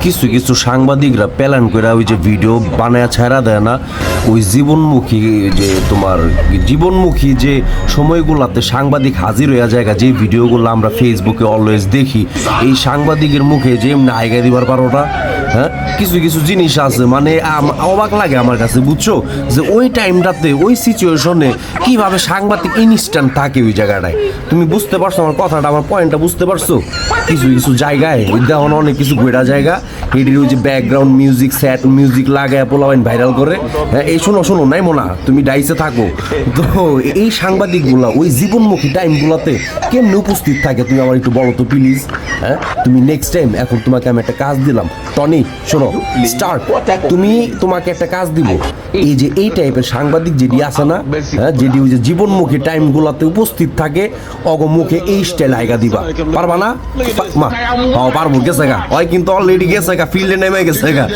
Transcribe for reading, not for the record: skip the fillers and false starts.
কিছু কিছু সাংবাদিকরা প্ল্যান করে ওই যে ভিডিও বানায় ছেড়া দেয় না, ওই জীবনমুখী যে তোমার জীবনমুখী যে সময়গুলোতে সাংবাদিক হাজির হয়ে যায়, যে ভিডিওগুলো আমরা ফেসবুকে অলওয়েজ দেখি, এই সাংবাদিকের মুখে যে এমনি আইগা দিবার পারোটা। হ্যাঁ, কিছু কিছু জিনিস আছে মানে অবাক লাগে আমার কাছে, বুঝছো, যে ওই টাইমটাতে ওই সিচুয়েশনে কিভাবে সাংবাদিক ইনস্ট্যান্ট থাকে ওই জায়গাটায়। তুমি বুঝতে পারছো আমার কথাটা, আমার পয়েন্টটা বুঝতে পারছো? কিছু কিছু জায়গায় দেখুন অনেক কিছু ঘোরা জায়গা, এটির ওই যে ব্যাকগ্রাউন্ড মিউজিক, স্যাড মিউজিক লাগায় পোলাবেন ভাইরাল করে। হ্যাঁ, এই শোনো শোনো নাই মোনা, তুমি ডাইসে থাকো তো এই সাংবাদিকগুলা ওই জীবনমুখী টাইমগুলোতে কেমনি উপস্থিত থাকে তুমি আমার একটু বলো তো প্লিজ। হ্যাঁ, তুমি নেক্সট টাইম, এখন তোমাকে আমি একটা কাজ দিলাম, টনি শোনো স্টার্ট, তোমাকে একটা কাজ দিব, এই যে এই টাইপের সাংবাদিক যেটি আছে না, হ্যাঁ, যেটি ওই যে জীবনমুখী টাইমগুলোতে উপস্থিত থাকে, অগমুখে এই স্টাইল আইগা দিবা, পারবা না? মা পারবো, গেছে গা, ওই কিন্তু অলরেডি গেছে গা, ফিল্ডে নেমে গেছে গা।